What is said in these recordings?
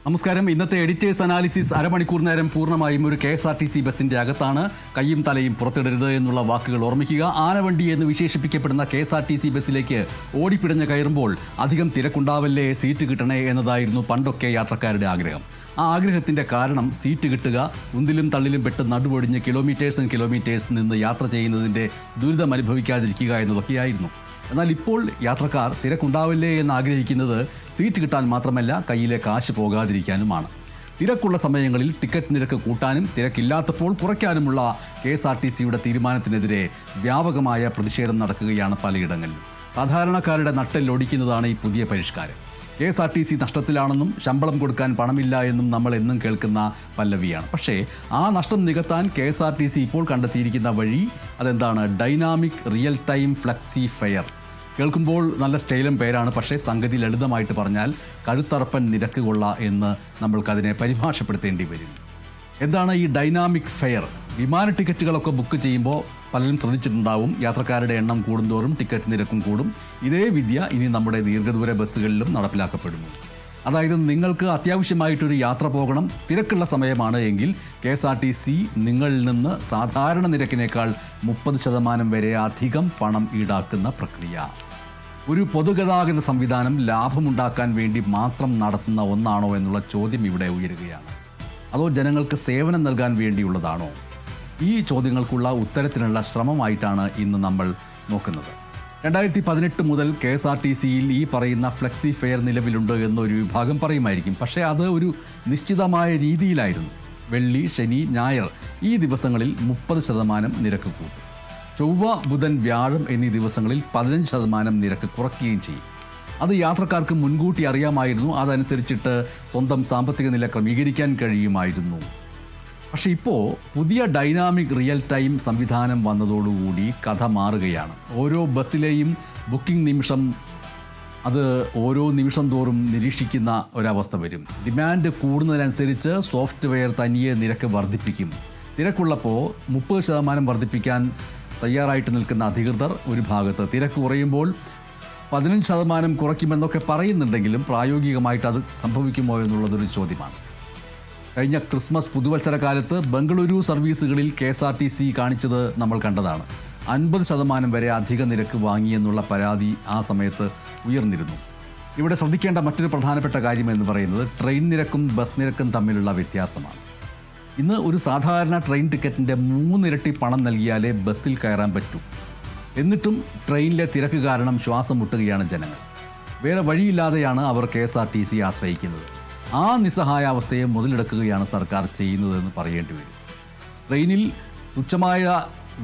നമസ്കാരം. ഇന്നത്തെ editors analysis അരമണിക്കൂർ നേരം പൂർണ്ണമായും ഒരു KSRTC ബസിന്റെ അകത്താണ്. കയ്യും തലയും പുറത്തിടരുത് എന്നുള്ള വാക്കുകൾ ഓർമ്മിക്കുക. ആനവണ്ടി എന്ന് വിശേഷിപ്പിക്കപ്പെടുന്ന KSRTC ബസ്സിലേക്ക് ഓടിപ്പിടഞ്ഞ് കയറുമ്പോൾ അധികം തിരക്കുണ്ടാവല്ലേ, സീറ്റ് കിട്ടണേ എന്നതായിരുന്നു പണ്ടൊക്കെ യാത്രക്കാരുടെ ആഗ്രഹം. ആ ആഗ്രഹത്തിൻ്റെ കാരണം സീറ്റ് കിട്ടുക, ഉന്തിലും തള്ളിലും പെട്ട് നടുവൊടിഞ്ഞ് കിലോമീറ്റേഴ്സ് നിന്ന് യാത്ര ചെയ്യുന്നതിൻ്റെ ദുരിതം അനുഭവിക്കാതിരിക്കുക എന്നതൊക്കെയായിരുന്നു. എന്നാൽ ഇപ്പോൾ യാത്രക്കാർ തിരക്കുണ്ടാവില്ലേ എന്ന് ആഗ്രഹിക്കുന്നത് സീറ്റ് കിട്ടാൻ മാത്രമല്ല, കയ്യിലെ കാശ് പോകാതിരിക്കാനുമാണ്. തിരക്കുള്ള സമയങ്ങളിൽ ടിക്കറ്റ് നിരക്ക് കൂട്ടാനും തിരക്കില്ലാത്തപ്പോൾ കുറയ്ക്കാനുമുള്ള KSRTCയുടെ തീരുമാനത്തിനെതിരെ വ്യാപകമായ പ്രതിഷേധം നടക്കുകയാണ് പലയിടങ്ങളിലും. സാധാരണക്കാരുടെ നട്ടെല്ലൊടിക്കുന്നതാണ് ഈ പുതിയ പരിഷ്കാരം. KSRTC നഷ്ടത്തിലാണെന്നും ശമ്പളം കൊടുക്കാൻ പണമില്ല എന്നും നമ്മൾ എന്നും കേൾക്കുന്ന പല്ലവിയാണ്. പക്ഷേ ആ നഷ്ടം നികത്താൻ KSRTC ഇപ്പോൾ കണ്ടെത്തിയിരിക്കുന്ന വഴി അതെന്താണ്? Dynamic real time flexi fair. കേൾക്കുമ്പോൾ നല്ല സ്റ്റൈലും പേരാണ്, പക്ഷേ സംഗതി ലളിതമായിട്ട് പറഞ്ഞാൽ കഴുത്തറപ്പൻ നിരക്ക് കൊള്ള എന്ന് നമ്മൾക്കതിനെ പരിഭാഷപ്പെടുത്തേണ്ടി വരും. എന്താണ് ഈ ഡൈനാമിക് ഫെയർ? വിമാന ടിക്കറ്റുകളൊക്കെ ബുക്ക് ചെയ്യുമ്പോൾ പലരും ശ്രദ്ധിച്ചിട്ടുണ്ടാവും, യാത്രക്കാരുടെ എണ്ണം കൂടുന്തോറും ടിക്കറ്റ് നിരക്കും കൂടും. ഇതേ വിദ്യ ഇനി നമ്മുടെ ദീർഘദൂര ബസ്സുകളിലും നടപ്പിലാക്കപ്പെടുന്നു. അതായത് നിങ്ങൾക്ക് അത്യാവശ്യമായിട്ടൊരു യാത്ര പോകണം, തിരക്കുള്ള സമയമാണ് എങ്കിൽ KSRTC നിങ്ങളിൽ നിന്ന് സാധാരണ നിരക്കിനേക്കാൾ 30% വരെ അധികം പണം ഈടാക്കുന്ന പ്രക്രിയ. ഒരു പൊതുഗതാഗത സംവിധാനം ലാഭമുണ്ടാക്കാൻ വേണ്ടി മാത്രം നടത്തുന്ന ഒന്നാണോ എന്നുള്ള ചോദ്യം ഇവിടെ ഉയരുകയാണ്. അതോ ജനങ്ങൾക്ക് സേവനം നൽകാൻ വേണ്ടിയുള്ളതാണോ? ഈ ചോദ്യങ്ങൾക്കുള്ള ഉത്തരത്തിനുള്ള ശ്രമമായിട്ടാണ് ഇന്ന് നമ്മൾ നോക്കുന്നത്. 2018 മുതൽ KSRTCയിൽ ഈ പറയുന്ന ഫ്ലെക്സി ഫെയർ നിലവിലുണ്ട് എന്നൊരു വിഭാഗം പറയുമായിരിക്കും. പക്ഷേ അത് ഒരു നിശ്ചിതമായ രീതിയിലായിരുന്നു. വെള്ളി, ശനി, ഞായർ ഈ ദിവസങ്ങളിൽ 30% നിരക്ക് കൂട്ടും. ചൊവ്വ, ബുധൻ, വ്യാഴം എന്നീ ദിവസങ്ങളിൽ 15% നിരക്ക് കുറയ്ക്കുകയും ചെയ്യും. അത് യാത്രക്കാർക്ക് മുൻകൂട്ടി അറിയാമായിരുന്നു. അതനുസരിച്ചിട്ട് സ്വന്തം സാമ്പത്തിക നില ക്രമീകരിക്കാൻ കഴിയുമായിരുന്നു. പക്ഷേ ഇപ്പോൾ പുതിയ ഡൈനാമിക് റിയൽ ടൈം സംവിധാനം വന്നതോടുകൂടി കഥ മാറുകയാണ്. ഓരോ ബസ്സിലെയും ബുക്കിംഗ് നിമിഷം അത് ഓരോ നിമിഷം തോറും നിരീക്ഷിക്കുന്ന ഒരവസ്ഥ വരും. ഡിമാൻഡ് കൂടുന്നതിനനുസരിച്ച് സോഫ്റ്റ്വെയർ തനിയെ നിരക്ക് വർദ്ധിപ്പിക്കും. തിരക്കുള്ളപ്പോൾ 30% വർദ്ധിപ്പിക്കാൻ തയ്യാറായിട്ട് നിൽക്കുന്ന അധികൃതർ ഒരു ഭാഗത്ത്, തിരക്ക് കുറയുമ്പോൾ 15% കുറയ്ക്കുമെന്നൊക്കെ പറയുന്നുണ്ടെങ്കിലും പ്രായോഗികമായിട്ട് അത് സംഭവിക്കുമോ എന്നുള്ളതൊരു ചോദ്യമാണ്. കഴിഞ്ഞ ക്രിസ്മസ് പുതുവത്സര കാലത്ത് ബംഗളൂരു സർവീസുകളിൽ KSRTC കാണിച്ചത് നമ്മൾ കണ്ടതാണ്. 50% വരെ അധിക നിരക്ക് വാങ്ങിയെന്നുള്ള പരാതി ആ സമയത്ത് ഉയർന്നിരുന്നു. ഇവിടെ ശ്രദ്ധിക്കേണ്ട മറ്റൊരു പ്രധാനപ്പെട്ട കാര്യം എന്ന് പറയുന്നത് ട്രെയിൻ നിരക്കും ബസ് നിരക്കും തമ്മിലുള്ള വ്യത്യാസമാണ്. ഇന്ന് ഒരു സാധാരണ ട്രെയിൻ ടിക്കറ്റിൻ്റെ 3 ഇരട്ടി പണം നൽകിയാലേ ബസ്സിൽ കയറാൻ പറ്റൂ. എന്നിട്ടും ട്രെയിനിലെ തിരക്ക് കാരണം ശ്വാസം മുട്ടുകയാണ് ജനങ്ങൾ. വേറെ വഴിയില്ലാതെയാണ് അവർ KSRTC ആശ്രയിക്കുന്നത്. ആ നിസ്സഹായാവസ്ഥയെ മുതലെടുക്കുകയാണ് സർക്കാർ ചെയ്യുന്നതെന്ന് പറയേണ്ടി വരും. ട്രെയിനിൽ തുച്ഛമായ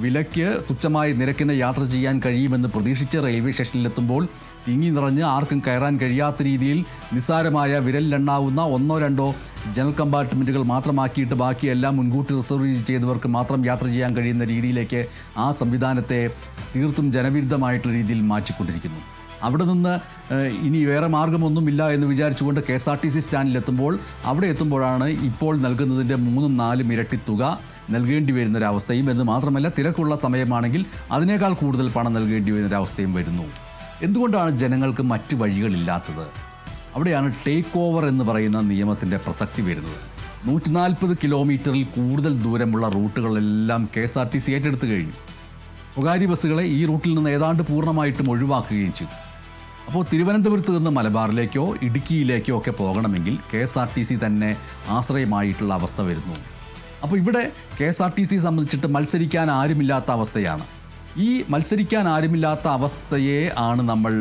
വിലയ്ക്ക് തുച്ഛമായ നിരക്കിന് യാത്ര ചെയ്യാൻ കഴിയുമെന്ന് പ്രതീക്ഷിച്ച് റെയിൽവേ സ്റ്റേഷനിലെത്തുമ്പോൾ തിങ്ങി നിറഞ്ഞ് ആർക്കും കയറാൻ കഴിയാത്ത രീതിയിൽ നിസ്സാരമായ വിരലിലെണ്ണാവുന്ന 1-2 ജനറൽ കമ്പാർട്ട്മെൻറ്റുകൾ മാത്രമാക്കിയിട്ട് ബാക്കിയെല്ലാം മുൻകൂട്ടി റിസർവ് ചെയ്തവർക്ക് മാത്രം യാത്ര ചെയ്യാൻ കഴിയുന്ന രീതിയിലേക്ക് ആ സംവിധാനത്തെ തീർത്തും ജനവിരുദ്ധമായിട്ടുള്ള രീതിയിൽ മാറ്റിക്കൊണ്ടിരിക്കുന്നു. അവിടെ നിന്ന് ഇനി വേറെ മാർഗമൊന്നുമില്ല എന്ന് വിചാരിച്ചുകൊണ്ട് KSRTC സ്റ്റാൻഡിലെത്തുമ്പോൾ അവിടെ എത്തുമ്പോഴാണ് ഇപ്പോൾ നൽകുന്നതിൻ്റെ 3-4 ഇരട്ടി തുക നൽകേണ്ടി വരുന്നൊരവസ്ഥയും, എന്ന് മാത്രമല്ല തിരക്കുള്ള സമയമാണെങ്കിൽ അതിനേക്കാൾ കൂടുതൽ പണം നൽകേണ്ടി വരുന്നൊരവസ്ഥയും വരുന്നു. എന്തുകൊണ്ടാണ് ജനങ്ങൾക്ക് മറ്റ് വഴികളില്ലാത്തത്? അവിടെയാണ് ടേക്ക് ഓവർ എന്ന് പറയുന്ന നിയമത്തിൻ്റെ പ്രസക്തി വരുന്നത്. 140 കിലോമീറ്ററിൽ കൂടുതൽ ദൂരമുള്ള റൂട്ടുകളെല്ലാം KSRTC ഏറ്റെടുത്തു കഴിഞ്ഞു. സ്വകാര്യ ബസ്സുകളെ ഈ റൂട്ടിൽ നിന്ന് ഏതാണ്ട് പൂർണ്ണമായിട്ടും ഒഴിവാക്കുകയും ചെയ്തു. അപ്പോൾ തിരുവനന്തപുരത്ത് നിന്ന് മലബാറിലേക്കോ ഇടുക്കിയിലേക്കോ ഒക്കെ പോകണമെങ്കിൽ KSRTC തന്നെ ആശ്രയമായിട്ടുള്ള അവസ്ഥ വരുന്നു. അപ്പോൾ ഇവിടെ KSRTC സംബന്ധിച്ചിട്ട് മത്സരിക്കാൻ ആരുമില്ലാത്ത അവസ്ഥയാണ്. ഈ മത്സരിക്കാൻ ആരുമില്ലാത്ത അവസ്ഥയെ ആണ് നമ്മൾ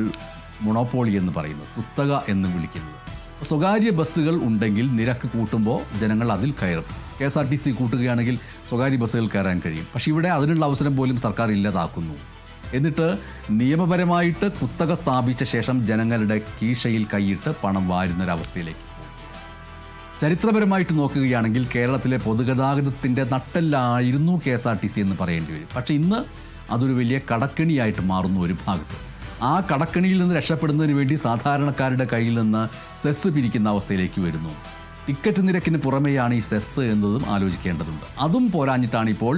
മൊണോപോളി എന്ന് പറയുന്നത്, കുത്തക എന്ന് വിളിക്കുന്നത്. സ്വകാര്യ ബസ്സുകൾ ഉണ്ടെങ്കിൽ നിരക്ക് കൂട്ടുമ്പോൾ ജനങ്ങൾ അതിൽ കയറും. KSRTC കൂട്ടുകയാണെങ്കിൽ സ്വകാര്യ ബസ്സുകൾ കയറാൻ കഴിയും. പക്ഷേ ഇവിടെ അതിനുള്ള അവസരം പോലും സർക്കാർ ഇല്ലാതാക്കുന്നു. എന്നിട്ട് നിയമപരമായിട്ട് കുത്തക സ്ഥാപിച്ച ശേഷം ജനങ്ങളുടെ കീശയിൽ കൈയിട്ട് പണം വാരുന്നൊരവസ്ഥയിലേക്ക് പോകും. ചരിത്രപരമായിട്ട് നോക്കുകയാണെങ്കിൽ കേരളത്തിലെ പൊതുഗതാഗതത്തിൻ്റെ നട്ടെല്ലായിരുന്നു KSRTC എന്ന് പറയേണ്ടി വരും. പക്ഷേ ഇന്ന് അതൊരു വലിയ കടക്കെണിയായിട്ട് മാറുന്നു ഒരു ഭാഗത്ത്. ആ കടക്കെണിയിൽ നിന്ന് രക്ഷപ്പെടുന്നതിന് വേണ്ടി സാധാരണക്കാരുടെ കയ്യിൽ നിന്ന് സെസ് പിരിക്കുന്ന അവസ്ഥയിലേക്ക് വരുന്നു. ടിക്കറ്റ് നിരക്കിന് പുറമെയാണ് ഈ സെസ് എന്നതും ആലോചിക്കേണ്ടതുണ്ട്. അതും പോരാഞ്ഞിട്ടാണ് ഇപ്പോൾ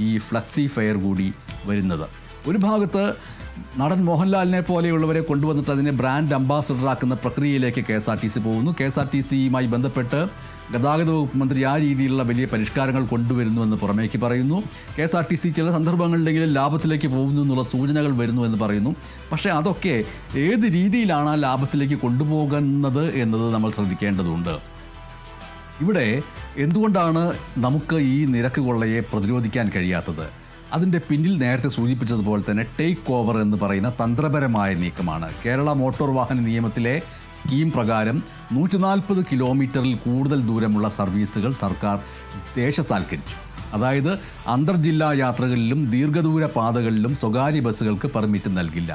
ഈ ഫ്ലെക്സി ഫെയർ കൂടി വരുന്നത്. ഒരു ഭാഗത്ത് നടൻ മോഹൻലാലിനെ പോലെയുള്ളവരെ കൊണ്ടുവന്നിട്ട് അതിനെ ബ്രാൻഡ് അംബാസഡറാക്കുന്ന പ്രക്രിയയിലേക്ക് KSRTC പോകുന്നു. KSRTCയുമായി ബന്ധപ്പെട്ട് ഗതാഗത വകുപ്പ് മന്ത്രി ആ രീതിയിലുള്ള വലിയ പരിഷ്കാരങ്ങൾ കൊണ്ടുവരുന്നുവെന്ന് പുറമേക്ക് പറയുന്നു. KSRTC ചില സന്ദർഭങ്ങളിലെങ്കിലും ലാഭത്തിലേക്ക് പോകുന്നു എന്നുള്ള സൂചനകൾ വരുന്നു എന്ന് പറയുന്നു. പക്ഷേ അതൊക്കെ ഏത് രീതിയിലാണ് ആ ലാഭത്തിലേക്ക് കൊണ്ടുപോകുന്നത് എന്നത് നമ്മൾ ശ്രദ്ധിക്കേണ്ടതുണ്ട്. ഇവിടെ എന്തുകൊണ്ടാണ് നമുക്ക് ഈ നിരക്ക് കൊള്ളയെ പ്രതിരോധിക്കാൻ കഴിയാത്തത്? അതിൻ്റെ പിന്നിൽ നേരത്തെ സൂചിപ്പിച്ചതുപോലെ തന്നെ ടേക്ക് ഓവർ എന്ന് പറയുന്ന തന്ത്രപരമായ നീക്കമാണ്. കേരള മോട്ടോർ വാഹന നിയമത്തിലെ സ്കീം പ്രകാരം 140 കിലോമീറ്ററിൽ കൂടുതൽ ദൂരമുള്ള സർവീസുകൾ സർക്കാർ ദേശസാൽക്കരിച്ചു. അതായത് അന്തർജില്ലാ യാത്രകളിലും ദീർഘദൂര പാതകളിലും സ്വകാര്യ ബസ്സുകൾക്ക് പെർമിറ്റ് നൽകില്ല.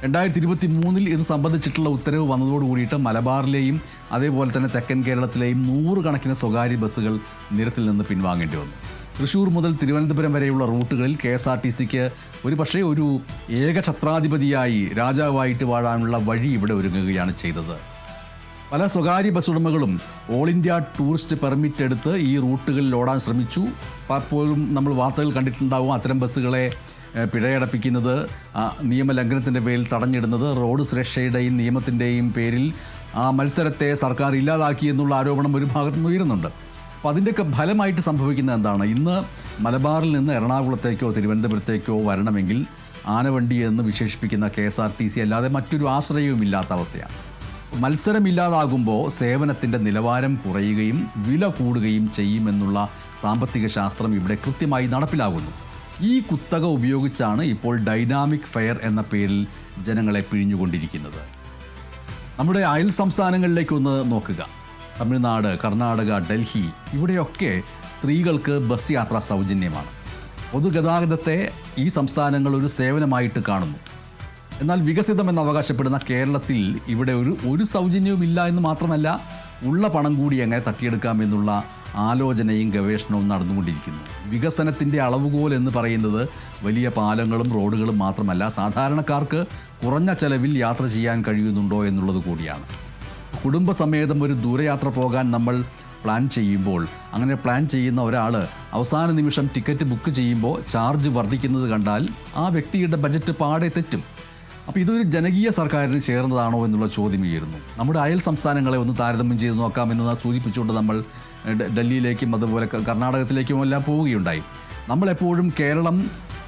2023 ഇത് സംബന്ധിച്ചിട്ടുള്ള ഉത്തരവ് വന്നതോട് കൂടിയിട്ട് മലബാറിലെയും അതേപോലെ തന്നെ തെക്കൻ കേരളത്തിലെയും 100 കണക്കിന് സ്വകാര്യ ബസ്സുകൾ നിരത്തിൽ നിന്ന് പിൻവാങ്ങേണ്ടി വന്നു. തൃശ്ശൂർ മുതൽ തിരുവനന്തപുരം വരെയുള്ള റൂട്ടുകളിൽ KSRTCക്ക് ഒരുപക്ഷെ ഒരു ഏകഛത്രാധിപതിയായി രാജാവായിട്ട് വാഴാനുള്ള വഴി ഇവിടെ ഒരുങ്ങുകയാണ് ചെയ്തത്. പല സ്വകാര്യ ബസ് ഉടമകളും ഓൾ ഇന്ത്യ ടൂറിസ്റ്റ് പെർമിറ്റ് എടുത്ത് ഈ റൂട്ടുകളിൽ ഓടാൻ ശ്രമിച്ചു. പലപ്പോഴും നമ്മൾ വാർത്തകൾ കണ്ടിട്ടുണ്ടാവും. അത്തരം ബസ്സുകളെ പിഴയടപ്പിക്കുന്നത്, നിയമലംഘനത്തിൻ്റെ പേരിൽ തടഞ്ഞിടുന്നത്, റോഡ് സുരക്ഷയുടെയും നിയമത്തിൻ്റെയും പേരിൽ ആ മത്സരത്തെ സർക്കാർ ഇല്ലാതാക്കി എന്നുള്ള ആരോപണം ഒരു ഭാഗത്തുനിന്ന് ഉയരുന്നുണ്ട്. അപ്പോൾ അതിൻ്റെയൊക്കെ ഫലമായിട്ട് സംഭവിക്കുന്നത് എന്താണ്? ഇന്ന് മലബാറിൽ നിന്ന് എറണാകുളത്തേക്കോ തിരുവനന്തപുരത്തേക്കോ വരണമെങ്കിൽ ആനവണ്ടി എന്ന് വിശേഷിപ്പിക്കുന്ന KSRTC അല്ലാതെ മറ്റൊരു ആശ്രയവുമില്ലാത്ത അവസ്ഥയാണ്. മത്സരമില്ലാതാകുമ്പോൾ സേവനത്തിൻ്റെ നിലവാരം കുറയുകയും വില കൂടുകയും ചെയ്യുമെന്നുള്ള സാമ്പത്തിക ശാസ്ത്രം ഇവിടെ കൃത്യമായി നടപ്പിലാകുന്നു. ഈ കുത്തക ഉപയോഗിച്ചാണ് ഇപ്പോൾ ഡൈനാമിക് ഫെയർ എന്ന പേരിൽ ജനങ്ങളെ പിഴിഞ്ഞുകൊണ്ടിരിക്കുന്നത്. നമ്മുടെ അയൽ സംസ്ഥാനങ്ങളിലേക്കൊന്ന് നോക്കുക. തമിഴ്നാട്, കർണാടക, ഡൽഹി, ഇവിടെയൊക്കെ സ്ത്രീകൾക്ക് ബസ് യാത്ര സൗജന്യമാണ്. പൊതുഗതാഗതത്തെ ഈ സംസ്ഥാനങ്ങൾ ഒരു സേവനമായിട്ട് കാണുന്നു. എന്നാൽ വികസിതമെന്ന് അവകാശപ്പെടുന്ന കേരളത്തിൽ ഇവിടെ ഒരു സൗജന്യവും ഇല്ല എന്ന് മാത്രമല്ല, ഉള്ള പണം കൂടി എങ്ങനെ തട്ടിയെടുക്കാമെന്നുള്ള ആലോചനയും ഗവേഷണവും നടന്നുകൊണ്ടിരിക്കുന്നു. വികസനത്തിൻ്റെ അളവുകോൽ എന്ന് പറയുന്നത് വലിയ പാലങ്ങളും റോഡുകളും മാത്രമല്ല, സാധാരണക്കാർക്ക് കുറഞ്ഞ ചെലവിൽ യാത്ര ചെയ്യാൻ കഴിയുന്നുണ്ടോ എന്നുള്ളത് കൂടിയാണ്. കുടുംബസമേതം ഒരു ദൂരയാത്ര പോകാൻ നമ്മൾ പ്ലാൻ ചെയ്യുമ്പോൾ, അങ്ങനെ പ്ലാൻ ചെയ്യുന്ന ഒരാൾ അവസാന നിമിഷം ടിക്കറ്റ് ബുക്ക് ചെയ്യുമ്പോൾ ചാർജ് വർദ്ധിക്കുന്നത് കണ്ടാൽ ആ വ്യക്തിയുടെ ബജറ്റ് പാടെ തെറ്റും. അപ്പോൾ ഇതൊരു ജനകീയ സർക്കാരിന് ചേർന്നതാണോ എന്നുള്ള ചോദ്യം ഉയരുന്നു. നമ്മുടെ അയൽ സംസ്ഥാനങ്ങളെ ഒന്ന് താരതമ്യം ചെയ്ത് നോക്കാമെന്ന് സൂചിപ്പിച്ചുകൊണ്ട് നമ്മൾ ഡൽഹിയിലേക്കും അതുപോലെ കർണാടകത്തിലേക്കും എല്ലാം പോവുകയുണ്ടായി. നമ്മളെപ്പോഴും കേരളം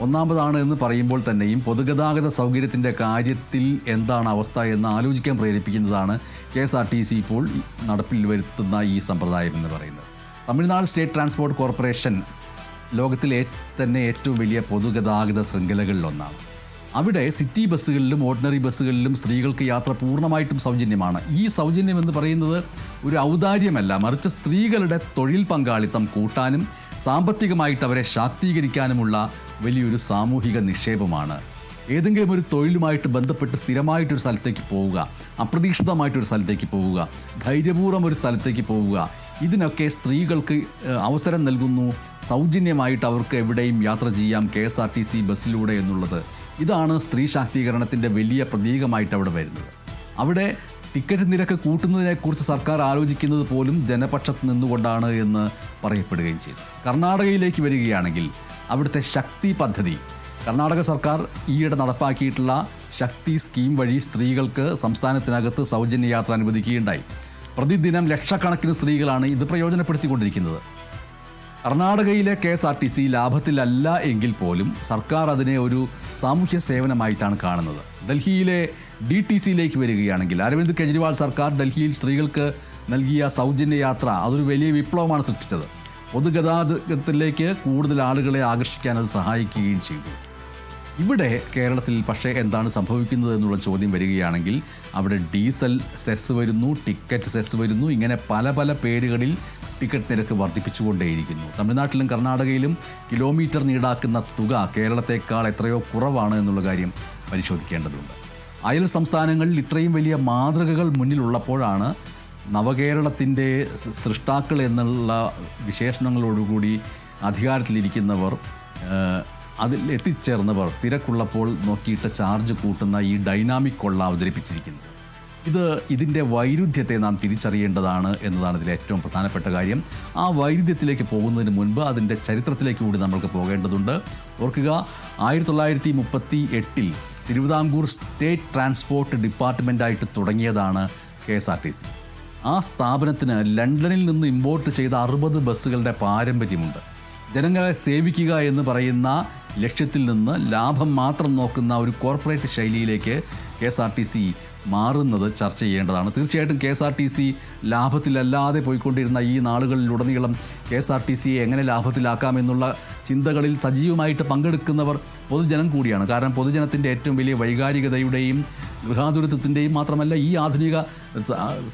ഒന്നാമതാണ് എന്ന് പറയുമ്പോൾ തന്നെയും പൊതുഗതാഗത സൗകര്യത്തിൻ്റെ കാര്യത്തിൽ എന്താണ് അവസ്ഥ എന്ന് ആലോചിക്കാൻ പ്രേരിപ്പിക്കുന്നതാണ് KSRTC ഇപ്പോൾ നടപ്പിൽ വരുത്തുന്ന ഈ സമ്പ്രദായം എന്ന് പറയുന്നത്. തമിഴ്നാട് സ്റ്റേറ്റ് ട്രാൻസ്പോർട്ട് കോർപ്പറേഷൻ ലോകത്തിലെ തന്നെ ഏറ്റവും വലിയ പൊതുഗതാഗത ശൃംഖലകളിലൊന്നാണ്. അവിടെ സിറ്റി ബസ്സുകളിലും ഓർഡിനറി ബസ്സുകളിലും സ്ത്രീകൾക്ക് യാത്ര പൂർണ്ണമായിട്ടും സൗജന്യമാണ്. ഈ സൗജന്യം എന്ന് പറയുന്നത് ഒരു ഔദാര്യമല്ല, മറിച്ച് സ്ത്രീകളുടെ തൊഴിൽ പങ്കാളിത്തം കൂട്ടാനും സാമ്പത്തികമായിട്ട് അവരെ ശാക്തീകരിക്കാനുമുള്ള വലിയൊരു സാമൂഹിക നിക്ഷേപമാണ്. ഏതെങ്കിലും ഒരു തൊഴിലുമായിട്ട് ബന്ധപ്പെട്ട് സ്ഥിരമായിട്ടൊരു സ്ഥലത്തേക്ക് പോവുക, അപ്രതീക്ഷിതമായിട്ടൊരു സ്ഥലത്തേക്ക് പോവുക, ധൈര്യപൂർവ്വം ഒരു സ്ഥലത്തേക്ക് പോവുക, ഇതിനൊക്കെ സ്ത്രീകൾക്ക് അവസരം നൽകുന്നു. സൗജന്യമായിട്ട് അവർക്ക് എവിടെയും യാത്ര ചെയ്യാം KSRTC ബസ്സിലൂടെ എന്നുള്ളത്. ഇതാണ് സ്ത്രീ ശാക്തീകരണത്തിൻ്റെ വലിയ പ്രതീകമായിട്ട് അവിടെ വരുന്നത്. അവിടെ ടിക്കറ്റ് നിരക്ക് കൂട്ടുന്നതിനെക്കുറിച്ച് സർക്കാർ ആലോചിക്കുന്നത് പോലും ജനപക്ഷത്ത് നിന്നുകൊണ്ടാണ് എന്ന് പറയപ്പെടുകയും ചെയ്തു. കർണാടകയിലേക്ക് വരികയാണെങ്കിൽ അവിടുത്തെ ശക്തി പദ്ധതി, കർണാടക സർക്കാർ ഈയിടെ നടപ്പാക്കിയിട്ടുള്ള ശക്തി സ്കീം വഴി സ്ത്രീകൾക്ക് സംസ്ഥാനത്തിനകത്ത് സൗജന്യ യാത്ര അനുവദിക്കുകയുണ്ടായി. പ്രതിദിനം ലക്ഷക്കണക്കിന് സ്ത്രീകളാണ് ഇത് പ്രയോജനപ്പെടുത്തിക്കൊണ്ടിരിക്കുന്നത്. കർണാടകയിലെ KSRTC ലാഭത്തിലല്ല എങ്കിൽ പോലും സർക്കാർ അതിനെ ഒരു സാമൂഹ്യ സേവനമായിട്ടാണ് കാണുന്നത്. ഡൽഹിയിലെ DTCയിലേക്ക് വരികയാണെങ്കിൽ അരവിന്ദ് കെജ്രിവാൾ സർക്കാർ ഡൽഹിയിൽ സ്ത്രീകൾക്ക് നൽകിയ സൗജന്യ യാത്ര അതൊരു വലിയ വിപ്ലവമാണ് സൃഷ്ടിച്ചത്. പൊതുഗതാഗതത്തിലേക്ക് കൂടുതൽ ആളുകളെ ആകർഷിക്കാൻ അത് സഹായിക്കുകയും ചെയ്തു. ഇവിടെ കേരളത്തിൽ പക്ഷേ എന്താണ് സംഭവിക്കുന്നത് എന്നുള്ള ചോദ്യം വരികയാണെങ്കിൽ അവിടെ ഡീസൽ സെസ് വരുന്നു, ടിക്കറ്റ് സെസ് വരുന്നു, ഇങ്ങനെ പല പല പേരുകളിൽ ടിക്കറ്റ് നിരക്ക് വർദ്ധിപ്പിച്ചുകൊണ്ടേയിരിക്കുന്നു. തമിഴ്നാട്ടിലും കർണാടകയിലും കിലോമീറ്ററിന് ഈടാക്കുന്ന തുക കേരളത്തേക്കാൾ എത്രയോ കുറവാണ് എന്നുള്ള കാര്യം പരിശോധിക്കേണ്ടതുണ്ട്. അയൽ സംസ്ഥാനങ്ങളിൽ ഇത്രയും വലിയ മാതൃകകൾ മുന്നിലുള്ളപ്പോഴാണ് നവകേരളത്തിൻ്റെ സൃഷ്ടാക്കൾ എന്നുള്ള വിശേഷണങ്ങളോടുകൂടി അധികാരത്തിലിരിക്കുന്നവർ, അതിൽ എത്തിച്ചേർന്നവർ തിരക്കുള്ളപ്പോൾ നോക്കിയിട്ട് ചാർജ് കൂട്ടുന്ന ഈ ഡൈനാമിക് കൊള്ള അവതരിപ്പിച്ചിരിക്കുന്നത്. ഇതിൻ്റെ വൈരുദ്ധ്യത്തെ നാം തിരിച്ചറിയേണ്ടതാണ് എന്നതാണ് ഇതിലെ ഏറ്റവും പ്രധാനപ്പെട്ട കാര്യം. ആ വൈരുദ്ധ്യത്തിലേക്ക് പോകുന്നതിന് മുൻപ് അതിൻ്റെ ചരിത്രത്തിലേക്ക് കൂടി നമ്മൾക്ക് പോകേണ്ടതുണ്ട്. ഓർക്കുക, 1938 തിരുവിതാംകൂർ സ്റ്റേറ്റ് ട്രാൻസ്പോർട്ട് ഡിപ്പാർട്ട്മെൻറ്റായിട്ട് തുടങ്ങിയതാണ് KSRTC. ആ സ്ഥാപനത്തിന് ലണ്ടനിൽ നിന്ന് ഇമ്പോർട്ട് ചെയ്ത 60 ബസ്സുകളുടെ പാരമ്പര്യമുണ്ട്. ജനങ്ങളെ സേവിക്കുക എന്ന് പറയുന്ന ലക്ഷ്യത്തിൽ നിന്ന് ലാഭം മാത്രം നോക്കുന്ന ഒരു കോർപ്പറേറ്റ് ശൈലിയിലേക്ക് KSRTC മാറുന്നത് ചർച്ച ചെയ്യേണ്ടതാണ്. തീർച്ചയായിട്ടും KSRTC ലാഭത്തിലല്ലാതെ പോയിക്കൊണ്ടിരുന്ന ഈ നാളുകളിലുടനീളം KSRTCയെ എങ്ങനെ ലാഭത്തിലാക്കാമെന്നുള്ള ചിന്തകളിൽ സജീവമായിട്ട് പങ്കെടുക്കുന്നവർ പൊതുജനം കൂടിയാണ്. കാരണം പൊതുജനത്തിൻ്റെ ഏറ്റവും വലിയ വൈകാരികതയുടെയും ഗൃഹാതുരത്വത്തിൻ്റെയും മാത്രമല്ല, ഈ ആധുനിക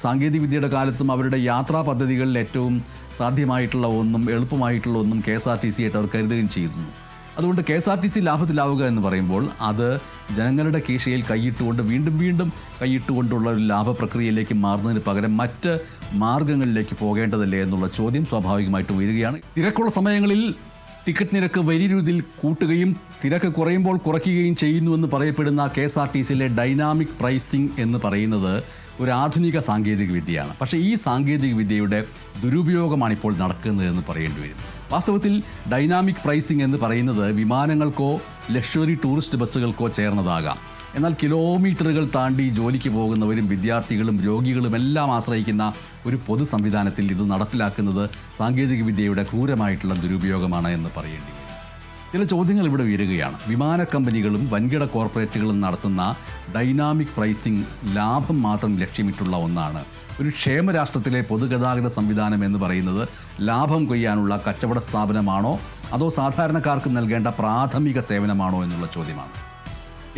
സാങ്കേതികവിദ്യയുടെ കാലത്തും അവരുടെ യാത്രാ പദ്ധതികളിൽ ഏറ്റവും സാധ്യമായിട്ടുള്ള ഒന്നും എളുപ്പമായിട്ടുള്ള ഒന്നും KSRTC ആയിട്ട് അവർ കരുതുകയും ചെയ്യുന്നു. അതുകൊണ്ട് KSRTC ലാഭത്തിലാവുക എന്ന് പറയുമ്പോൾ അത് ജനങ്ങളുടെ കീശയിൽ കൈയിട്ടുകൊണ്ട് വീണ്ടും കൈയിട്ടുകൊണ്ടുള്ള ഒരു ലാഭപ്രക്രിയയിലേക്ക് മാറുന്നതിന് പകരം മറ്റ് മാർഗങ്ങളിലേക്ക് പോകേണ്ടതല്ലേ എന്നുള്ള ചോദ്യം സ്വാഭാവികമായിട്ട് ഉയരുകയാണ്. തിരക്കുള്ള സമയങ്ങളിൽ ടിക്കറ്റ് നിരക്ക് വലിയ രീതിയിൽ കൂട്ടുകയും തിരക്ക് കുറയുമ്പോൾ കുറയ്ക്കുകയും ചെയ്യുന്നുവെന്ന് പറയപ്പെടുന്ന KSRTCയിലെ ഡൈനാമിക് പ്രൈസിംഗ് എന്ന് പറയുന്നത് ഒരു ആധുനിക സാങ്കേതിക വിദ്യയാണ്. പക്ഷേ ഈ സാങ്കേതിക വിദ്യയുടെ ദുരുപയോഗമാണ് ഇപ്പോൾ നടക്കുന്നതെന്ന് പറയേണ്ടി വരും. വാസ്തവത്തിൽ ഡൈനാമിക് പ്രൈസിംഗ് എന്ന് പറയുന്നത് വിമാനങ്ങൾക്കോ ലക്ഷറി ടൂറിസ്റ്റ് ബസ്സുകൾക്കോ ചേർന്നതാകാം. എന്നാൽ കിലോമീറ്ററുകൾ താണ്ടി ജോലിക്ക് പോകുന്നവരും വിദ്യാർത്ഥികളും രോഗികളും എല്ലാം ആശ്രയിക്കുന്ന ഒരു പൊതു സംവിധാനത്തിൽ ഇത് നടപ്പിലാക്കുന്നത് സാങ്കേതികവിദ്യയുടെ ക്രൂരമായിട്ടുള്ള ദുരുപയോഗമാണ് എന്ന് പറയേണ്ടി വരും. ചില ചോദ്യങ്ങൾ ഇവിടെ ഉയരുകയാണ്. വിമാന കമ്പനികളും വൻകിട കോർപ്പറേറ്റുകളും നടത്തുന്ന ഡൈനാമിക് പ്രൈസിംഗ് ലാഭം മാത്രം ലക്ഷ്യമിട്ടുള്ള ഒന്നാണ്. ഒരു ക്ഷേമരാഷ്ട്രത്തിലെ പൊതുഗതാഗത സംവിധാനം എന്ന് പറയുന്നത് ലാഭം കൊയ്യാനുള്ള കച്ചവട സ്ഥാപനമാണോ അതോ സാധാരണക്കാർക്ക് നൽകേണ്ട പ്രാഥമിക സേവനമാണോ എന്നുള്ള ചോദ്യമാണ്.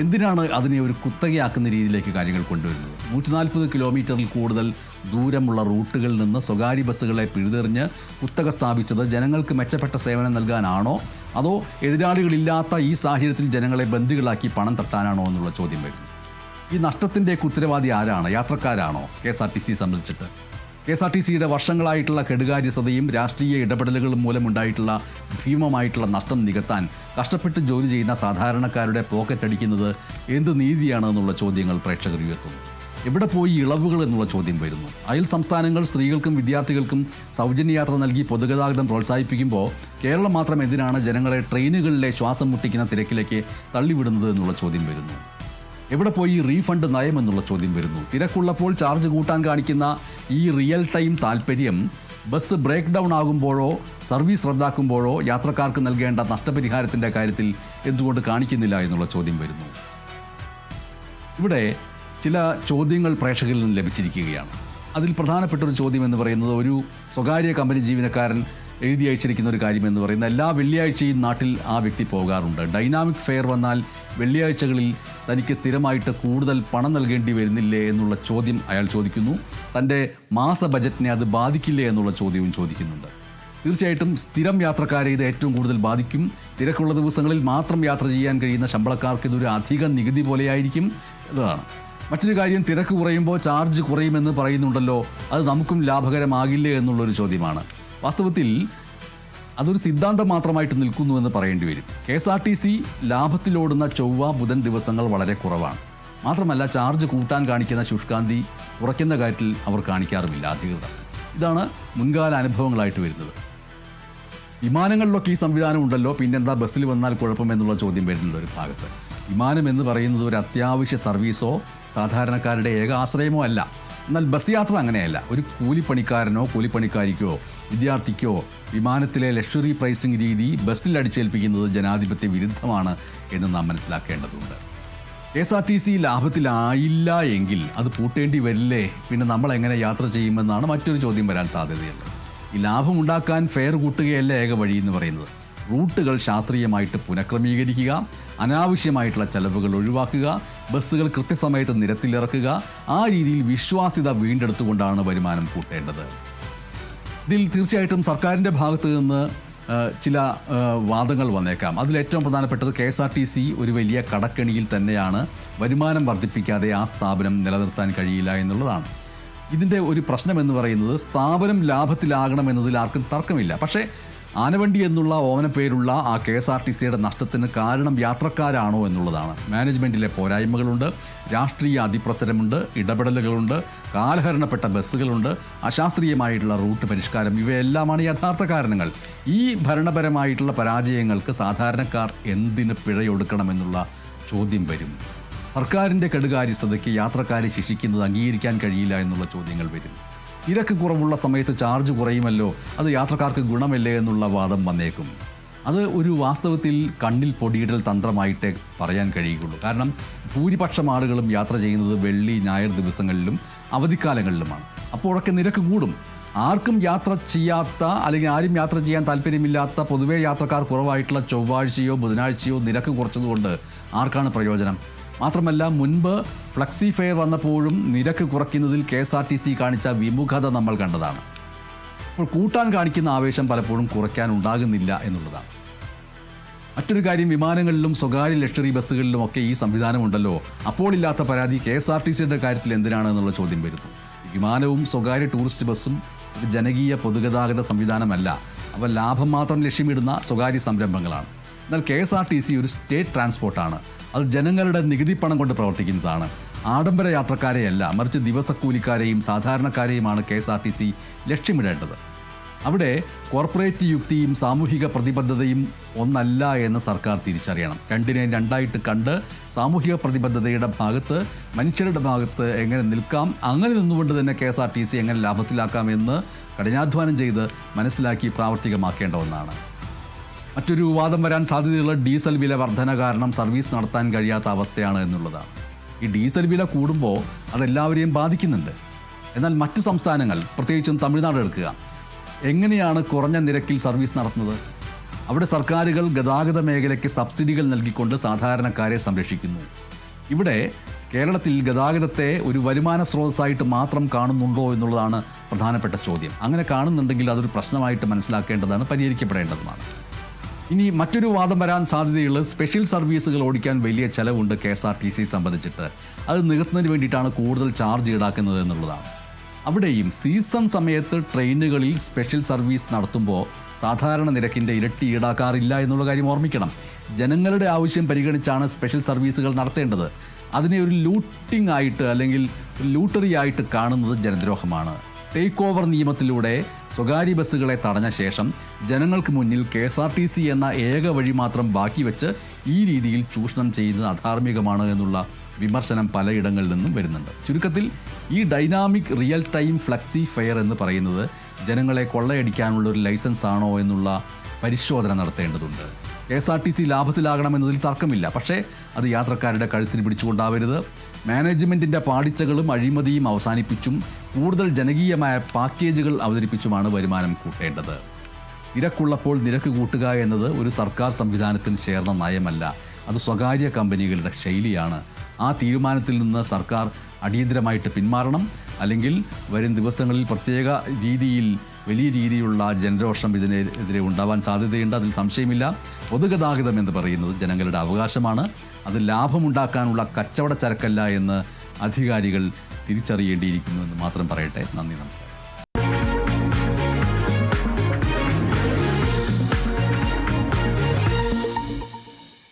എന്തിനാണ് അതിനെ ഒരു കുത്തകയാക്കുന്ന രീതിയിലേക്ക് കാര്യങ്ങൾ കൊണ്ടുവരുന്നത്? 140 കിലോമീറ്ററിൽ കൂടുതൽ ദൂരമുള്ള റൂട്ടുകളിൽ നിന്ന് സ്വകാര്യ ബസ്സുകളെ പിഴുതെറിഞ്ഞ് കുത്തക സ്ഥാപിച്ചത് ജനങ്ങൾക്ക് മെച്ചപ്പെട്ട സേവനം നൽകാനാണോ അതോ എതിരാളികളില്ലാത്ത ഈ സാഹചര്യത്തിൽ ജനങ്ങളെ ബന്ദികളാക്കി പണം തട്ടാനാണോ എന്നുള്ള ചോദ്യം വരുന്നു. ഈ നഷ്ടത്തിൻ്റെ ഉത്തരവാദി ആരാണ്? യാത്രക്കാരാണോ? KSRTC സംബന്ധിച്ചിട്ട് KSRTCയുടെ വർഷങ്ങളായിട്ടുള്ള കെടുകാര്യസ്ഥതയും രാഷ്ട്രീയ ഇടപെടലുകളും മൂലമുണ്ടായിട്ടുള്ള ഭീമമായിട്ടുള്ള നഷ്ടം നികത്താൻ കഷ്ടപ്പെട്ട് ജോലി ചെയ്യുന്ന സാധാരണക്കാരുടെ പോക്കറ്റ് അടിക്കുന്നത് എന്ത് നീതിയാണ് എന്നുള്ള ചോദ്യങ്ങൾ പ്രേക്ഷകർ ഉയർത്തുന്നു. എവിടെ പോയി ഇളവുകൾ എന്നുള്ള ചോദ്യം വരുന്നു. അയൽ സംസ്ഥാനങ്ങൾ സ്ത്രീകൾക്കും വിദ്യാർത്ഥികൾക്കും സൗജന്യ യാത്ര നൽകി പൊതുഗതാഗതം പ്രോത്സാഹിപ്പിക്കുമ്പോൾ കേരളം മാത്രം എന്തിനാണ് ജനങ്ങളെ ട്രെയിനുകളിലെ ശ്വാസം മുട്ടിക്കുന്ന തിരക്കിലേക്ക് തള്ളിവിടുന്നത് എന്നുള്ള ചോദ്യം വരുന്നു. എവിടെ പോയി റീഫണ്ട് നയം എന്നുള്ള ചോദ്യം വരുന്നു. തിരക്കുള്ളപ്പോൾ ചാർജ് കൂട്ടാൻ കാണിക്കുന്ന ഈ റിയൽ ടൈം താൽപ്പര്യം ബസ് ബ്രേക്ക് ഡൗൺ ആകുമ്പോഴോ സർവീസ് റദ്ദാക്കുമ്പോഴോ യാത്രക്കാർക്ക് നൽകേണ്ട നഷ്ടപരിഹാരത്തിൻ്റെ കാര്യത്തിൽ എന്തുകൊണ്ട് കാണിക്കുന്നില്ല എന്നുള്ള ചോദ്യം വരുന്നു. ഇവിടെ ചില ചോദ്യങ്ങൾ പ്രേക്ഷകരിൽ നിന്ന് ലഭിച്ചിരിക്കുകയാണ്. അതിൽ പ്രധാനപ്പെട്ടൊരു ചോദ്യം എന്ന് പറയുന്നത്, ഒരു സ്വകാര്യ കമ്പനി ജീവനക്കാരൻ എഴുതി അയച്ചിരിക്കുന്ന ഒരു കാര്യമെന്ന് പറയുന്നത്, എല്ലാ വെള്ളിയാഴ്ചയും നാട്ടിൽ ആ വ്യക്തി പോകാറുണ്ട്. ഡൈനാമിക് ഫെയർ വന്നാൽ വെള്ളിയാഴ്ചകളിൽ തനിക്ക് സ്ഥിരമായിട്ട് കൂടുതൽ പണം നൽകേണ്ടി വരുന്നില്ലേ എന്നുള്ള ചോദ്യം അയാൾ ചോദിക്കുന്നു. തൻ്റെ മാസ ബജറ്റിനെ അത് ബാധിക്കില്ലേ എന്നുള്ള ചോദ്യവും ചോദിക്കുന്നുണ്ട്. തീർച്ചയായിട്ടും സ്ഥിരം യാത്രക്കാരെ ഇത് ഏറ്റവും കൂടുതൽ ബാധിക്കും. തിരക്കുള്ള ദിവസങ്ങളിൽ മാത്രം യാത്ര ചെയ്യാൻ കഴിയുന്ന ശമ്പളക്കാർക്ക് ഇതൊരു അധിക നികുതി പോലെയായിരിക്കും. ഇതാണ് മറ്റൊരു കാര്യം. തിരക്ക് കുറയുമ്പോൾ ചാർജ് കുറയുമെന്ന് പറയുന്നുണ്ടല്ലോ, അത് നമുക്കും ലാഭകരമാകില്ലേ എന്നുള്ളൊരു ചോദ്യമാണ്. വാസ്തവത്തിൽ അതൊരു സിദ്ധാന്തം മാത്രമായിട്ട് നിൽക്കുന്നുവെന്ന് പറയേണ്ടി വരും. KSRTC ലാഭത്തിലോടുന്ന ചൊവ്വ ബുധൻ ദിവസങ്ങൾ വളരെ കുറവാണ്. മാത്രമല്ല ചാർജ് കൂട്ടാൻ കാണിക്കുന്ന ശുഷ്കാന്തി കുറയ്ക്കുന്ന കാര്യത്തിൽ അവർ കാണിക്കാറുമില്ല അധികൃതർ. ഇതാണ് മുൻകാല അനുഭവങ്ങളായിട്ട് വരുന്നത്. വിമാനങ്ങളിലൊക്കെ ഈ സംവിധാനം ഉണ്ടല്ലോ, പിന്നെന്താ ബസ്സിൽ വന്നാൽ കുഴപ്പമെന്നുള്ള ചോദ്യം വരുന്നുണ്ട് ഒരു ഭാഗത്ത്. വിമാനം എന്ന് പറയുന്നത് ഒരു അത്യാവശ്യ സർവീസോ സാധാരണക്കാരുടെ ഏക ആശ്രയമോ അല്ല. എന്നാൽ ബസ് യാത്ര അങ്ങനെയല്ല. ഒരു കൂലിപ്പണിക്കാരനോ കൂലിപ്പണിക്കാരിക്കോ വിദ്യാർത്ഥിക്കോ വിമാനത്തിലെ ലക്ഷറി പ്രൈസിംഗ് രീതി ബസ്സിൽ അടിച്ചേൽപ്പിക്കുന്നത് ജനാധിപത്യ വിരുദ്ധമാണ് എന്ന് നാം മനസ്സിലാക്കേണ്ടതുണ്ട്. KSRTC ലാഭത്തിലായില്ല എങ്കിൽ അത് പൂട്ടേണ്ടി വരില്ലേ? പിന്നെ നമ്മളെങ്ങനെ യാത്ര ചെയ്യുമെന്നാണ് മറ്റൊരു ചോദ്യം വരാൻ സാധ്യതയുള്ളത്. ഈ ലാഭമുണ്ടാക്കാൻ ഫെയർ കൂട്ടുകയല്ല ഏക വഴി എന്ന് പറയുന്നത്. റൂട്ടുകൾ ശാസ്ത്രീയമായിട്ട് പുനഃക്രമീകരിക്കുക, അനാവശ്യമായിട്ടുള്ള ചെലവുകൾ ഒഴിവാക്കുക, ബസ്സുകൾ കൃത്യസമയത്ത് നിരത്തിലിറക്കുക, ആ രീതിയിൽ വിശ്വാസ്യത വീണ്ടെടുത്തുകൊണ്ടാണ് വരുമാനം കൂട്ടേണ്ടത്. ഇതിൽ തീർച്ചയായിട്ടും സർക്കാരിൻ്റെ ഭാഗത്തു നിന്ന് ചില വാദങ്ങൾ വന്നേക്കാം. അതിലേറ്റവും പ്രധാനപ്പെട്ടത് KSRTC ഒരു വലിയ കടക്കെണിയിൽ തന്നെയാണ്. വരുമാനം വർദ്ധിപ്പിക്കാതെ ആ സ്ഥാപനം നിലനിർത്താൻ കഴിയില്ല എന്നുള്ളതാണ്. ഇതിൻ്റെ ഒരു പ്രശ്നമെന്ന് പറയുന്നത്, സ്ഥാപനം ലാഭത്തിലാകണമെന്നതിൽ ആർക്കും തർക്കമില്ല. പക്ഷേ ആനവണ്ടി എന്നുള്ള ഓമനപ്പേരുള്ള ആ KSRTCയുടെ നഷ്ടത്തിന് കാരണം യാത്രക്കാരാണോ എന്നുള്ളതാണ്. മാനേജ്മെൻറ്റിലെ പോരായ്മകളുണ്ട്, രാഷ്ട്രീയ അതിപ്രസരമുണ്ട്, ഇടപെടലുകളുണ്ട്, കാലഹരണപ്പെട്ട ബസ്സുകളുണ്ട്, അശാസ്ത്രീയമായിട്ടുള്ള റൂട്ട് പരിഷ്കാരം, ഇവയെല്ലാമാണ് യഥാർത്ഥ കാരണങ്ങൾ. ഈ ഭരണപരമായിട്ടുള്ള പരാജയങ്ങൾക്ക് സാധാരണക്കാർ എന്തിന് പിഴയൊടുക്കണമെന്നുള്ള ചോദ്യം വരും. സർക്കാരിൻ്റെ കെടുകാര്യസ്ഥതയ്ക്ക് യാത്രക്കാരെ ശിക്ഷിക്കുന്നത് അംഗീകരിക്കാൻ കഴിയില്ല എന്നുള്ള ചോദ്യങ്ങൾ വരും. നിരക്ക് കുറവുള്ള സമയത്ത് ചാർജ് കുറയുമല്ലോ, അത് യാത്രക്കാർക്ക് ഗുണമല്ലേ എന്നുള്ള വാദം വന്നേക്കും. അത് ഒരു വാസ്തവത്തിൽ കണ്ണിൽ പൊടിയിടൽ തന്ത്രമായിട്ടേ പറയാൻ കഴിയുകയുള്ളൂ. കാരണം ഭൂരിപക്ഷം ആളുകളും യാത്ര ചെയ്യുന്നത് വെള്ളി ഞായർ ദിവസങ്ങളിലും അവധിക്കാലങ്ങളിലുമാണ്. അപ്പോഴൊക്കെ നിരക്ക് കൂടും. ആർക്കും യാത്ര ചെയ്യാത്ത അല്ലെങ്കിൽ ആരും യാത്ര ചെയ്യാൻ താല്പര്യമില്ലാത്ത പൊതുവേ യാത്രക്കാർ കുറവായിട്ടുള്ള ചൊവ്വാഴ്ചയോ ബുധനാഴ്ചയോ നിരക്ക് കുറച്ചതുകൊണ്ട് ആർക്കാണ് പ്രയോജനം? മാത്രമല്ല, മുൻപ് ഫ്ലക്സി ഫെയർ വന്നപ്പോഴും നിരക്ക് കുറയ്ക്കുന്നതിൽ KSRTC കാണിച്ച വിമുഖത നമ്മൾ കണ്ടതാണ്. അപ്പോൾ കൂട്ടാൻ കാണിക്കുന്ന ആവേശം പലപ്പോഴും കുറയ്ക്കാൻ ഉണ്ടാകുന്നില്ല എന്നുള്ളതാണ്. മറ്റൊരു കാര്യം, വിമാനങ്ങളിലും സ്വകാര്യ ലക്ഷറി ബസ്സുകളിലുമൊക്കെ ഈ സംവിധാനമുണ്ടല്ലോ, അപ്പോൾ ഇല്ലാത്ത പരാതി KSRTCയുടെ കാര്യത്തിൽ എന്തിനാണ് എന്നുള്ള ചോദ്യം വരുന്നു. വിമാനവും സ്വകാര്യ ടൂറിസ്റ്റ് ബസ്സും ഒരു ജനകീയ പൊതുഗതാഗത സംവിധാനമല്ല. അവ ലാഭം മാത്രം ലക്ഷ്യമിടുന്ന സ്വകാര്യ സംരംഭങ്ങളാണ്. എന്നാൽ KSRTC ഒരു സ്റ്റേറ്റ് ട്രാൻസ്പോർട്ടാണ്. അത് ജനങ്ങളുടെ നികുതി പണം കൊണ്ട് പ്രവർത്തിക്കുന്നതാണ്. ആഡംബര യാത്രക്കാരെയല്ല, മറിച്ച് ദിവസക്കൂലിക്കാരെയും സാധാരണക്കാരെയുമാണ് KSRTC ലക്ഷ്യമിടേണ്ടത്. അവിടെ കോർപ്പറേറ്റ് യുക്തിയും സാമൂഹിക പ്രതിബദ്ധതയും ഒന്നല്ല എന്ന് സർക്കാർ തിരിച്ചറിയണം. രണ്ടിനെ രണ്ടായിട്ട് കണ്ട് സാമൂഹിക പ്രതിബദ്ധതയുടെ ഭാഗത്ത്, മനുഷ്യരുടെ ഭാഗത്ത് എങ്ങനെ നിൽക്കാം, അങ്ങനെ നിന്നുകൊണ്ട് തന്നെ KSRTC എങ്ങനെ ലാഭത്തിലാക്കാമെന്ന് കഠിനാധ്വാനം ചെയ്ത് മനസ്സിലാക്കി പ്രാവർത്തികമാക്കേണ്ട ഒന്നാണ്. മറ്റൊരു വിവാദം വരാൻ സാധ്യതയുള്ള ഡീസൽ വില വർധന കാരണം സർവീസ് നടത്താൻ കഴിയാത്ത അവസ്ഥയാണ് എന്നുള്ളതാണ്. ഈ ഡീസൽ വില കൂടുമ്പോൾ അതെല്ലാവരെയും ബാധിക്കുന്നുണ്ട്. എന്നാൽ മറ്റ് സംസ്ഥാനങ്ങൾ, പ്രത്യേകിച്ചും തമിഴ്നാട് എടുക്കുക, എങ്ങനെയാണ് കുറഞ്ഞ നിരക്കിൽ സർവീസ് നടത്തുന്നത്? അവിടെ സർക്കാരുകൾ ഗതാഗത മേഖലയ്ക്ക് സബ്സിഡികൾ നൽകിക്കൊണ്ട് സാധാരണക്കാരെ സംരക്ഷിക്കുന്നു. ഇവിടെ കേരളത്തിൽ ഗതാഗതത്തെ ഒരു വരുമാന സ്രോതസ്സായിട്ട് മാത്രം കാണുന്നുണ്ടോ എന്നുള്ളതാണ് പ്രധാനപ്പെട്ട ചോദ്യം. അങ്ങനെ കാണുന്നുണ്ടെങ്കിൽ അതൊരു പ്രശ്നമായിട്ട് മനസ്സിലാക്കേണ്ടതാണ്, പരിഹരിക്കപ്പെടേണ്ടതുമാണ്. ഇനി മറ്റൊരു വാദം വരാൻ സാധ്യതയുള്ളത് സ്പെഷ്യൽ സർവീസുകൾ ഓടിക്കാൻ വലിയ ചെലവുണ്ട് KSRTC സംബന്ധിച്ചിട്ട്. അത് നികത്തുന്നതിന് വേണ്ടിയിട്ടാണ് കൂടുതൽ ചാർജ് ഈടാക്കുന്നത് എന്നുള്ളതാണ്. അവിടെയും സീസൺ സമയത്ത് ട്രെയിനുകളിൽ സ്പെഷ്യൽ സർവീസ് നടത്തുമ്പോൾ സാധാരണ നിരക്കിൻ്റെ ഇരട്ടി ഈടാക്കാറില്ല എന്നുള്ള കാര്യം ഓർമ്മിക്കണം. ജനങ്ങളുടെ ആവശ്യം പരിഗണിച്ചാണ് സ്പെഷ്യൽ സർവീസുകൾ നടത്തേണ്ടത്. അതിനെ ഒരു ലൂട്ടിംഗ് ആയിട്ട് അല്ലെങ്കിൽ ലൂട്ടറി ആയിട്ട് കാണുന്നത് ജനദ്രോഹമാണ്. ടേക്ക് ഓവർ നിയമത്തിലൂടെ സ്വകാര്യ ബസ്സുകളെ തടഞ്ഞ ശേഷം ജനങ്ങൾക്ക് മുന്നിൽ KSRTC എന്ന ഏക വഴി മാത്രം ബാക്കി വെച്ച് ഈ രീതിയിൽ ചൂഷണം ചെയ്യുന്നത് അധാർമികമാണ് എന്നുള്ള വിമർശനം പലയിടങ്ങളിൽ നിന്നും വരുന്നുണ്ട്. ചുരുക്കത്തിൽ ഈ dynamic real time flexi fair എന്ന് പറയുന്നത് ജനങ്ങളെ കൊള്ളയടിക്കാനുള്ള ഒരു ലൈസൻസ് ആണോ എന്നുള്ള പരിശോധന നടത്തേണ്ടതുണ്ട്. KSRTC ലാഭത്തിലാകണമെന്നതിൽ തർക്കമില്ല. പക്ഷേ അത് യാത്രക്കാരുടെ കഴുത്തിന് പിടിച്ചുകൊണ്ടാവരുത്. മാനേജ്മെൻറ്റിൻ്റെ പാടിച്ചകളും അഴിമതിയും അവസാനിപ്പിച്ചും കൂടുതൽ ജനകീയമായ പാക്കേജുകൾ അവതരിപ്പിച്ചുമാണ് വരുമാനം കൂട്ടേണ്ടത്. നിരക്കുള്ളപ്പോൾ നിരക്ക് കൂട്ടുക എന്നത് ഒരു സർക്കാർ സംവിധാനത്തിന് ചേർന്ന നയമല്ല. അത് സ്വകാര്യ കമ്പനികളുടെ ശൈലിയാണ്. ആ തീരുമാനത്തിൽ നിന്ന് സർക്കാർ അടിയന്തരമായിട്ട് പിന്മാറണം. അല്ലെങ്കിൽ വരും ദിവസങ്ങളിൽ പ്രത്യേക രീതിയിൽ വലിയ രീതിയിലുള്ള ജനരോഷം ഇതിനെതിരെ ഉണ്ടാവാൻ സാധ്യതയുണ്ട്. അതിൽ സംശയമില്ല. പൊതുഗതാഗതം എന്ന് പറയുന്നത് ജനങ്ങളുടെ അവകാശമാണ്. അത് ലാഭമുണ്ടാക്കാനുള്ള കച്ചവട ചരക്കല്ല എന്ന് അധികാരികൾ തിരിച്ചറിയേണ്ടിയിരിക്കുന്നു എന്ന് മാത്രം പറയട്ടെ. നന്ദി, നമസ്കാരം.